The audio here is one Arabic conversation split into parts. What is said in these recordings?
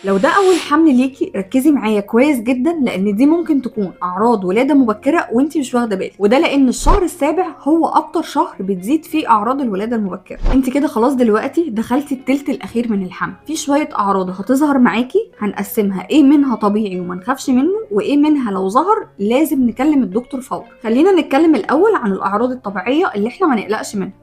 لو ده اول حمل ليكي ركزي معايا كويس جدا، لان دي ممكن تكون اعراض ولاده مبكره وانت مش واخده بالك، وده لان الشهر السابع هو اكتر شهر بتزيد فيه اعراض الولاده المبكره. انت كده خلاص دلوقتي دخلتي التلت الاخير من الحمل، في شويه اعراض هتظهر معاكي هنقسمها ايه منها طبيعي وما نخافش منه، وايه منها لو ظهر لازم نكلم الدكتور فورا. خلينا نتكلم الاول عن الاعراض الطبيعيه اللي احنا ما نقلقش منها.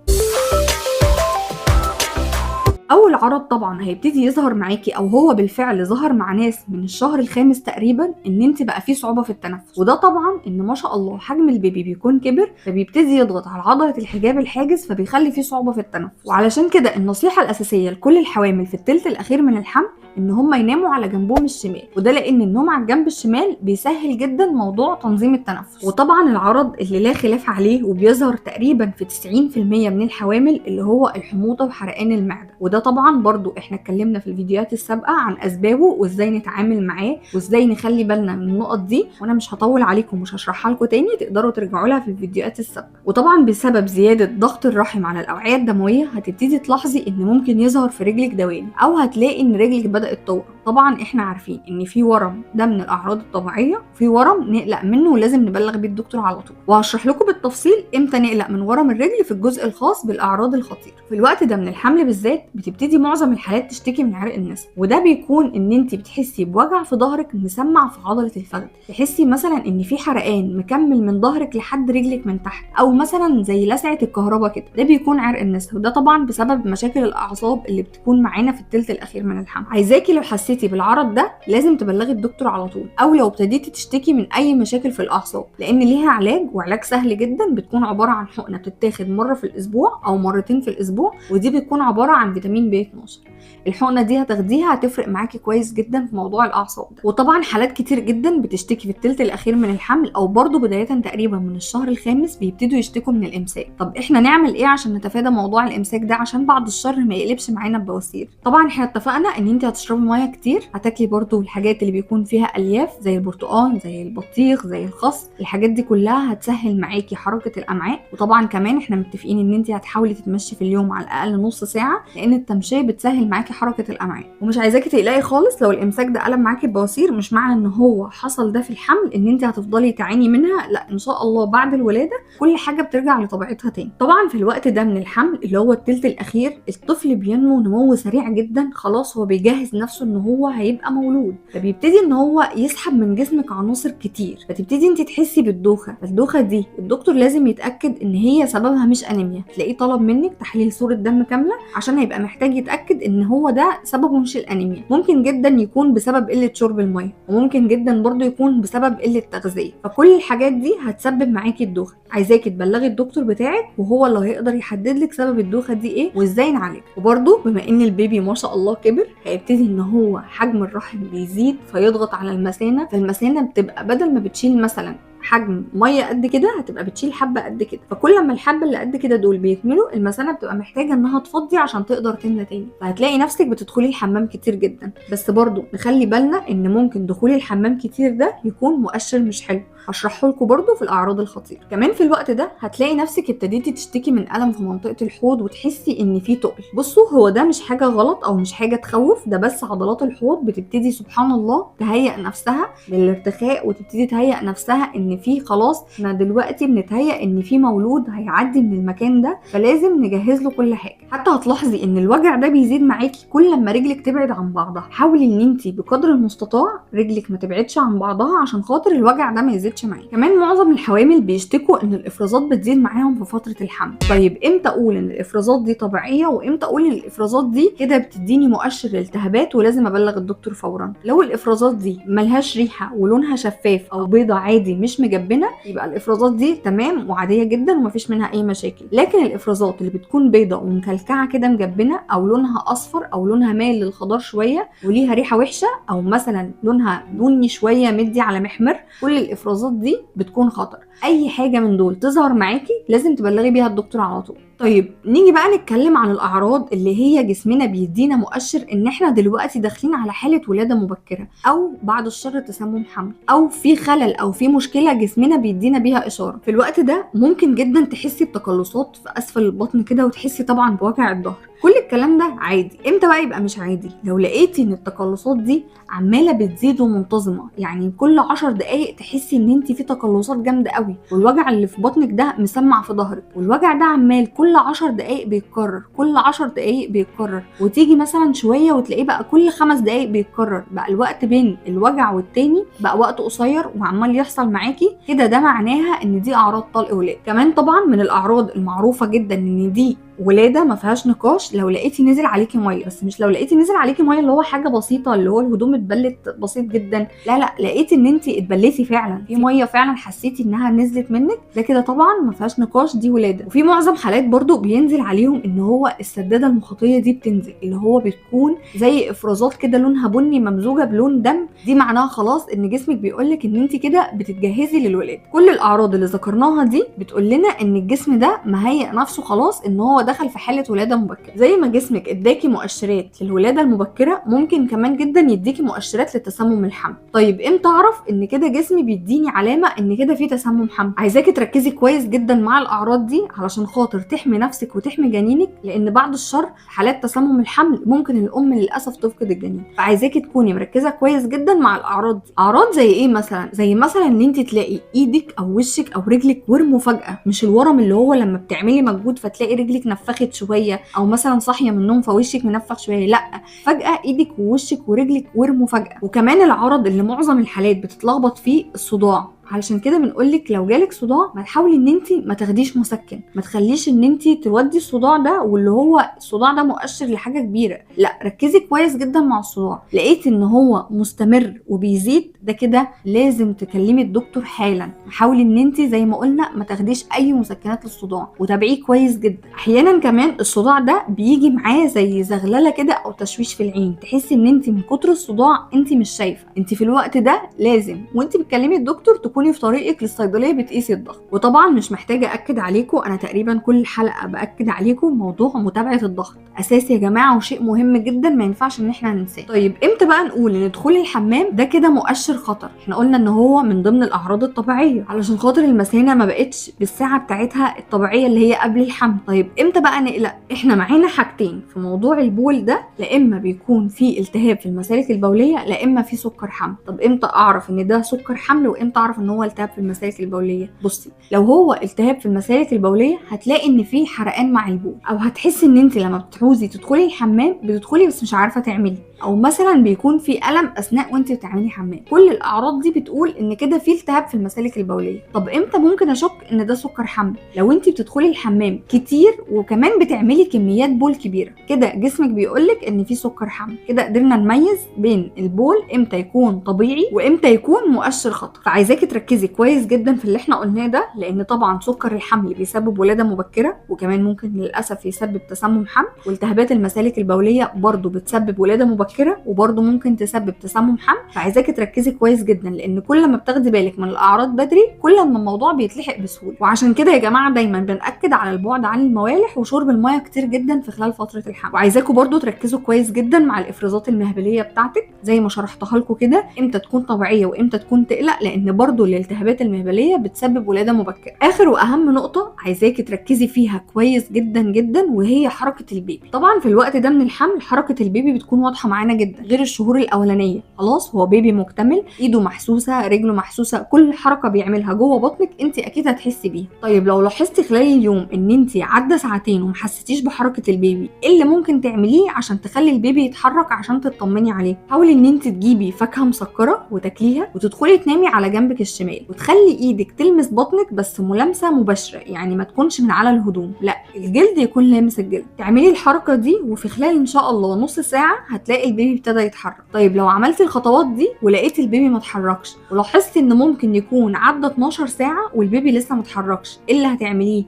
اول عرض طبعا هيبتدي يظهر معاكي او هو بالفعل ظهر مع ناس من الشهر الخامس تقريبا، ان انت بقى فيه صعوبه في التنفس، وده طبعا ان ما شاء الله حجم البيبي بيكون كبر، فبيبتدي يضغط على عضله الحجاب الحاجز فبيخلي فيه صعوبه في التنفس. وعلشان كده النصيحه الاساسيه لكل الحوامل في الثلث الاخير من الحمل ان هم يناموا على جنبهم الشمال، وده لان النوم على الجنب الشمال بيسهل جدا موضوع تنظيم التنفس. وطبعا العرض اللي لا خلاف عليه وبيظهر تقريبا في 90% من الحوامل اللي هو الحموضه وحرقان المعده، وده طبعا برضو احنا اتكلمنا في الفيديوهات السابقه عن اسبابه وازاي نتعامل معاه وازاي نخلي بالنا من النقط دي، وانا مش هطول عليكم مش هشرحها لكم تاني، تقدروا ترجعوا لها في الفيديوهات السابقه. وطبعا بسبب زياده ضغط الرحم على الاوعيه الدمويه هتبتدي تلاحظي ان ممكن يظهر في رجلك دوالي، او هتلاقي ان رجلك بدات تورم. طبعا احنا عارفين ان في ورم ده من الاعراض الطبيعيه، وفي ورم نقلق منه ولازم نبلغ بيه الدكتور على طول، وهشرح لكم بالتفصيل امتى نقلق من ورم الرجل في الجزء الخاص بالاعراض الخطيره. في الوقت ده من الحمل بالذات بتبتدي معظم الحالات تشتكي من عرق النسا، وده بيكون ان انت بتحسي بوجع في ظهرك مسمع في عضله الفخذ، تحسي مثلا ان في حرقان مكمل من ظهرك لحد رجلك من تحت، او مثلا زي لسعه الكهرباء كده، ده بيكون عرق النسا، وده طبعا بسبب مشاكل الاعصاب اللي بتكون معانا في الثلث الاخير من الحمل. عايزاكي لو حسيتي بالعرض ده لازم تبلغي الدكتور على طول، او لو ابتديتي تشتكي من اي مشاكل في الاعصاب، لان ليها علاج وعلاج سهل جدا، بتكون عباره عن حقنه بتتاخد مره في الاسبوع او مرتين في الاسبوع، ودي بتكون عباره عن فيتامين بي 12. الحقنه دي هتاخديها هتفرق معاكي كويس جدا في موضوع الاعصاب ده. وطبعا حالات كتير جدا بتشتكي في الثلث الاخير من الحمل او برضو بدايه تقريبا من الشهر الخامس بيبتدوا يشتكوا من الامساك. طب احنا نعمل ايه عشان نتفادى موضوع الامساك ده عشان بعد الشر ما يقلبش معانا ببواسير؟ طبعا احنا اتفقنا ان انت هتشربي ميه كتير، هتاكلي برضو الحاجات اللي بيكون فيها الياف زي البرتقال زي البطيخ زي الخس، الحاجات دي كلها هتسهل معاكي حركه الامعاء. وطبعا كمان احنا متفقين ان انت هتحاولي تتمشي في اليوم على الاقل نص ساعه، لان التمشيه بتسهل معاكي حركه الامعاء. ومش عايزاكي تقلقي خالص لو الامساك ده قلب معاكي ببواسير، مش معنى ان هو حصل ده في الحمل ان انت هتفضلي تعاني منها، لا ان شاء الله بعد الولاده كل حاجه بترجع لطبيعتها تاني. طبعا في الوقت ده من الحمل اللي هو الثلث الاخير الطفل بينمو نمو سريع جدا، خلاص هو بيجهز نفسه ان هو هيبقى مولود، فبيبتدي ان هو يسحب من جسمك عناصر كتير، فتبتدي انت تحسي بالدوخه. الدوخه دي الدكتور لازم يتاكد ان هي سببها مش انيميا، تلاقيه طلب منك تحليل صوره دم كامله عشان هيبقى محتاج يتاكد ان هو ده سببه مش الانيميا. ممكن جدا يكون بسبب قله شرب الميه، وممكن جدا برضو يكون بسبب قله تغذيه، فكل الحاجات دي هتسبب معاكي الدوخه. عايزاكي تبلغي الدكتور بتاعك وهو اللي هيقدر يحدد لك سبب الدوخه دي ايه وازاي نعالجها. وبرضو بما ان البيبي ما شاء الله كبر هيبتدي ان هو حجم الرحم بيزيد فيضغط على المثانه، فالمثانه بتبقى بدل ما بتشيل مثلا حجم ميه قد كده هتبقى بتشيل حبه قد كده، فكل ما الحبه اللي قد كده دول بيكملوا المثانه بتبقى محتاجه انها تفضي عشان تقدر تملى تاني، فهتلاقي نفسك بتدخلي الحمام كتير جدا. بس برضو نخلي بالنا ان ممكن دخول الحمام كتير ده يكون مؤشر مش حلو، هشرحه لكم برضو في الاعراض الخطيره. كمان في الوقت ده هتلاقي نفسك ابتديتي تشتكي من الم في منطقه الحوض وتحسي ان في تقل. بصوا هو ده مش حاجه غلط او مش حاجه تخوف، ده بس عضلات الحوض بتبتدي سبحان الله تهيئ نفسها للارتخاء، وتبتدي تهيئ نفسها ان في خلاص احنا دلوقتي بنتهيأ ان في مولود هيعدي من المكان ده، فلازم نجهز له كل حاجه. حتى هتلاحظي ان الوجع ده بيزيد معاكي كل لما رجلك تبعد عن بعضها، حاولي ان انت بقدر المستطاع رجلك ما تبعدش عن بعضها عشان خاطر الوجع ده ما يزيدش معاكي. كمان معظم الحوامل بيشتكوا ان الافرازات بتزيد معاهم في فتره الحمل. طيب امتى اقول ان الافرازات دي طبيعيه وامتى اقول ان الافرازات دي كده بتديني مؤشر الالتهابات ولازم ابلغ الدكتور فورا؟ لو الافرازات دي ملهاش ريحه ولونها شفاف او بيضه عادي مش مجبنه يبقى الافرازات دي تمام وعاديه جدا ومفيش منها اي مشاكل. لكن الافرازات اللي بتكون بيضه ومكلكعه كده مجبنه او لونها اصفر او لونها مايل للخضار شويه وليها ريحه وحشه او مثلا لونها بني شويه مدي على محمر، كل الافرازات دي بتكون خطر. اي حاجه من دول تظهر معاكي لازم تبلغي بيها الدكتور على طول. طيب نيجي بقى نتكلم عن الاعراض اللي هي جسمنا بيدينا مؤشر ان احنا دلوقتي داخلين على حاله ولاده مبكره او بعد الشر تسمم حمل، او في خلل او في مشكله جسمنا بيدينا بيها اشاره. في الوقت ده ممكن جدا تحسي بتقلصات في اسفل البطن كده وتحسي طبعا بوجع الظهر، كل الكلام ده عادي. امتى بقى يبقى مش عادي؟ لو لقيتي ان التقلصات دي عماله بتزيد ومنتظمه، يعني كل 10 دقايق تحسي ان انت في تقلصات جامده قوي، والوجع اللي في بطنك ده مسمع في ظهرك، والوجع ده عمال كل 10 دقايق بيتكرر، كل 10 دقايق بيتكرر، وتيجي مثلا شويه وتلاقيه بقى كل 5 دقايق بيتكرر، بقى الوقت بين الوجع والتاني بقى وقت قصير وعمال يحصل معاكي كده، ده معناها ان دي اعراض طلق ولاده. كمان طبعا من الاعراض المعروفه جدا ان دي ولاده ما فيهاش نقاش، لو لقيتي نزل عليكي ميه، بس مش لو لقيتي نزل عليكي ميه اللي هو حاجه بسيطه اللي هو الهدوم اتبلت بسيط جدا، لا لقيتي ان انت اتبليتي فعلا في ميه فعلا، حسيتي انها نزلت منك، ده كده طبعا ما فيهاش نقاش، دي ولاده. وفي معظم حالات برضو بينزل عليهم ان هو السداده المخاطيه دي بتنزل، اللي هو بتكون زي افرازات كده لونها بني ممزوجه بلون دم، دي معناها خلاص ان جسمك بيقولك ان انت كده بتتجهزي للولاده. كل الاعراض اللي ذكرناها دي بتقول لنا ان الجسم ده مهيئ نفسه خلاص ان هو دخل في حاله ولاده مبكره. زي ما جسمك اداكي مؤشرات للولاده المبكره، ممكن كمان جدا يديكي مؤشرات لتسمم الحمل. طيب امتى اعرف ان كده جسمي بيديني علامه ان كده في تسمم حمل؟ عايزاكي تركزي كويس جدا مع الاعراض دي علشان خاطر تحمي نفسك وتحمي جنينك، لان بعد الشر حالات تسمم الحمل ممكن الام للاسف تفقد الجنين، فعايزاكي تكوني مركزه كويس جدا مع الاعراض دي. اعراض زي ايه مثلا؟ زي مثلا ان انت تلاقي ايدك او وشك او رجلك ورموا فجاه، مش الورم اللي هو لما بتعملي مجهود فتلاقي رجلك نفخت شويه، او مثلا صاحيه من النوم فوشك منفخ شويه، لا، فجاه ايدك ووشك ورجلك ورموا فجاه. وكمان العرض اللي معظم الحالات بتتلخبط فيه الصداع، علشان كده بنقولك لو جالك صداع ما تحاولي ان انت ما تاخديش مسكن، ما تخليش ان انت تودي الصداع ده واللي هو الصداع ده مؤشر لحاجه كبيره، لا، ركزي كويس جدا مع الصداع. لقيت ان هو مستمر وبيزيد، ده كده لازم تكلمي الدكتور حالا. حاولي ان انت زي ما قلنا ما تاخديش اي مسكنات للصداع، وتابعيه كويس جدا. احيانا كمان الصداع ده بيجي معاه زي زغلله كده او تشويش في العين، تحسي ان انت من كتر الصداع انت مش شايفه. انت في الوقت ده لازم وانت بتكلمي الدكتور تكوني في طريقك للصيدليه بتقيسي الضغط. وطبعا مش محتاجه اكد عليكم، انا تقريبا كل حلقه باكد عليكم موضوع متابعه الضغط، اساسي يا جماعه وشيء مهم جدا ما ينفعش ان احنا ننساه. طيب امتى بقى نقول ان دخول الحمام ده كده مؤشر خطر؟ احنا قلنا ان هو من ضمن الاعراض الطبيعيه علشان خاطر المثانه ما بقتش بالساعه بتاعتها الطبيعيه اللي هي قبل الحمل. طيب امتى بقى نقلق؟ احنا معانا حاجتين في موضوع البول ده، لا اما بيكون في التهاب في المسالك البوليه، لا اما في سكر حمل. طب امتى اعرف ان ده سكر حمل وامتى اعرف ان هو التهاب في المسالك البوليه؟ بصي، لو هو التهاب في المسالك البوليه هتلاقي ان في حرقان مع البول، او هتحسي ان انت لما بتعوزي تدخلي الحمام بتدخلي بس مش عارفه تعملي، او مثلا بيكون في الم اثناء وانت بتعملي حمام. كل الاعراض دي بتقول ان كده في التهاب في المسالك البوليه. طب امتى ممكن اشك ان ده سكر حمل؟ لو انت بتدخلي الحمام كتير وكمان بتعملي كميات بول كبيره، كده جسمك بيقولك ان في سكر حمل. كده قدرنا نميز بين البول امتى يكون طبيعي وامتى يكون مؤشر خطر. فعايزاكي تركزي كويس جدا في اللي احنا قلناه ده، لان طبعا سكر الحمل بيسبب ولاده مبكره، وكمان ممكن للاسف يسبب تسمم حمل، والتهابات المسالك البوليه برضو بتسبب ولاده مبكره وبرضو ممكن تسبب تسمم حمل. فعايزاكي تركزي كويس جدا، لان كل ما بتاخدي بالك من الاعراض بدري كل ما الموضوع بيتلحق بسهوله. وعشان كده يا جماعه دايما بنأكد على البعد عن الموالح وشرب الميه كتير جدا في خلال فتره الحمل. وعايزاكم برضو تركزوا كويس جدا مع الافرازات المهبليه بتاعتك زي ما شرحتها لكم كده، امتى تكون طبيعيه وامتى تكون تقلق، لان برضو الالتهابات المهبليه بتسبب ولاده مبكره. اخر واهم نقطه عايزاكي تركزي فيها كويس جدا جدا وهي حركه البيبي. طبعا في الوقت ده من الحمل حركه البيبي بتكون واضحه معانا جدا، غير الشهور الاولانيه، خلاص هو بيبي مكتمل، ايده محسوسه، رجله محسوسه، كل حركه بيعملها جوه بطنك انت اكيد هتحسي بيها. طيب لو لاحظتي خلال اليوم ان انت عدى ساعتين وما حسيتيش بحركه البيبي، ايه اللي ممكن تعمليه عشان تخلي البيبي يتحرك عشان تطمني عليه؟ حاولي ان انت تجيبي فاكهه مسكره وتاكليها، وتدخلي تنامي على جنبك الشمال، وتخلي ايدك تلمس بطنك بس ملامسه مباشره، يعني ما تكونش من على الهدوم، لا، الجلد يكون لامس الجلد. تعملي الحركه دي وفي خلال ان شاء الله نص ساعه هتلاقي البيبي ابتدى يتحرك. طيب لو عملتي الخطوات دي ولقيتي البيبي ما اتحركش، ولاحظتي ان ممكن يكون عدى 12 ساعه والبيبي لسه ما اتحركش، ايه اللي هتعمليه؟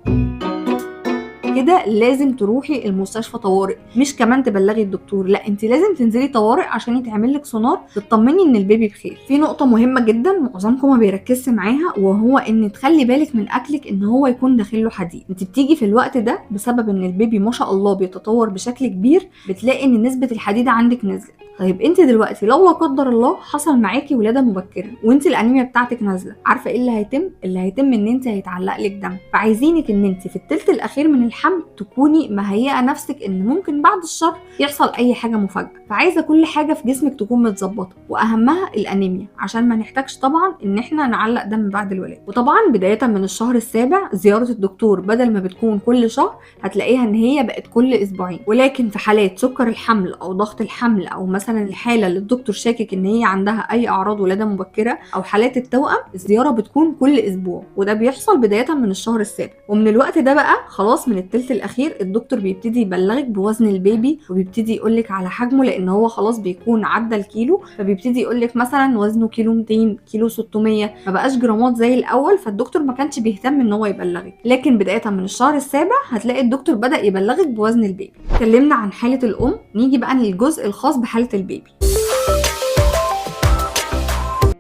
كده لازم تروحي المستشفى طوارئ، مش كمان تبلغي الدكتور، لا، انت لازم تنزلي طوارئ عشان يتعمل لك سونار تطمني ان البيبي بخير. في نقطه مهمه جدا معظمكم ما بيركزش معاها، وهو ان تخلي بالك من اكلك ان هو يكون داخل له حديد. انت بتيجي في الوقت ده بسبب ان البيبي ما شاء الله بيتطور بشكل كبير، بتلاقي ان نسبه الحديد عندك نزلت. طيب انت دلوقتي لو لا قدر الله حصل معاكي ولاده مبكره وانت الانيميا بتاعتك نازله، عارفه ايه اللي هيتم؟ اللي هيتم ان انت هيتعلق لك دم. فعايزينك ان انت في الثلث الاخير من الحمل الحمل تكوني مهيئه نفسك ان ممكن بعد الشهر يحصل اي حاجه مفاجاه. فعايزه كل حاجه في جسمك تكون متظبطه، واهمها الانيميا عشان ما نحتاجش طبعا ان احنا نعلق دم بعد الولاده. وطبعا بدايه من الشهر السابع زياره الدكتور بدل ما بتكون كل شهر هتلاقيها ان هي بقت كل اسبوعين. ولكن في حالات سكر الحمل او ضغط الحمل او مثلا الحاله اللي الدكتور شاكك ان هي عندها اي اعراض ولاده مبكره او حالات التوأم، الزياره بتكون كل اسبوع، وده بيحصل بدايه من الشهر السابع. ومن الوقت ده بقى خلاص من الثلث الاخير الدكتور بيبتدي يبلغك بوزن البيبي، وبيبتدي يقولك على حجمه لان هو خلاص بيكون عدى الكيلو، فبيبتدي يقولك مثلا وزنه كيلو 200 كيلو 600، ما بقاش جرامات زي الاول. فالدكتور ما كانش بيهتم ان هو يبلغك، لكن بدايه من الشهر السابع هتلاقي الدكتور بدأ يبلغك بوزن البيبي. اتكلمنا عن حاله الام، نيجي بقى للجزء الخاص بحاله البيبي.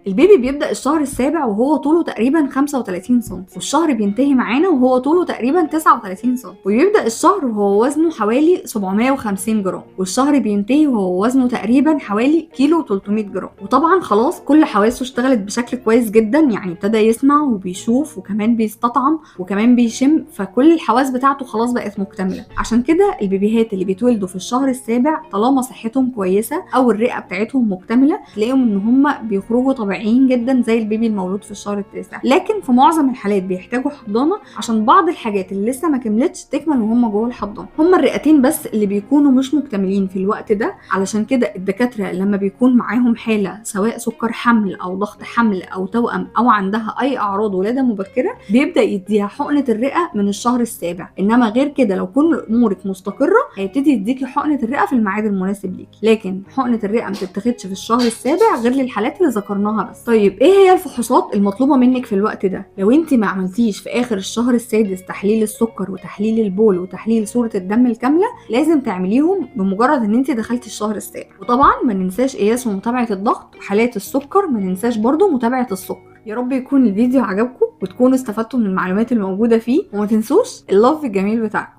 البيبي بيبدأ الشهر السابع وهو طوله تقريبا 35 سم، والشهر بينتهي معانا وهو طوله تقريبا 39 سم، وبيبدأ الشهر وهو وزنه حوالي 750 جرام، والشهر بينتهي وهو وزنه تقريبا حوالي كيلو 300 جرام. وطبعا خلاص كل حواسه اشتغلت بشكل كويس جدا، يعني ابتدى يسمع وبيشوف وكمان بيستطعم وكمان بيشم، فكل الحواس بتاعته خلاص بقت مكتملة. عشان كده البيبيهات اللي بيتولدوا في الشهر السابع طالما صحتهم كويسة او الرئة بتاعتهم مكتملة تلاقيهم ان هم بيخرجوا طبيعيين جدا زي البيبي المولود في الشهر التاسع. لكن في معظم الحالات بيحتاجوا حضانه عشان بعض الحاجات اللي لسه ما كملتش تكمل وهم جوه الحضانه. هم الرئتين بس اللي بيكونوا مش مكتملين في الوقت ده، علشان كده الدكاتره لما بيكون معاهم حاله سواء سكر حمل او ضغط حمل او توأم او عندها اي اعراض ولاده مبكره بيبدا يديها حقنه الرئه من الشهر السابع. انما غير كده لو كل امورك مستقره هيبتدي يديكي حقنه الرئه في الميعاد المناسب ليكي، لكن حقنه الرئه ما بتتاخدش في الشهر السابع غير للحالات اللي ذكرناها بس. طيب ايه هي الفحوصات المطلوبه منك في الوقت ده؟ لو انت ما عملتيش في اخر الشهر السادس تحليل السكر وتحليل البول وتحليل صوره الدم الكامله لازم تعمليهم بمجرد ان انت دخلتي الشهر السابع. وطبعا ما ننساش قياس ومتابعه الضغط وحالات السكر، ما ننساش برضو متابعه السكر. يا رب يكون الفيديو عجبكم وتكونوا استفدتوا من المعلومات الموجوده فيه، وما تنسوش اللاف الجميل بتاعكم.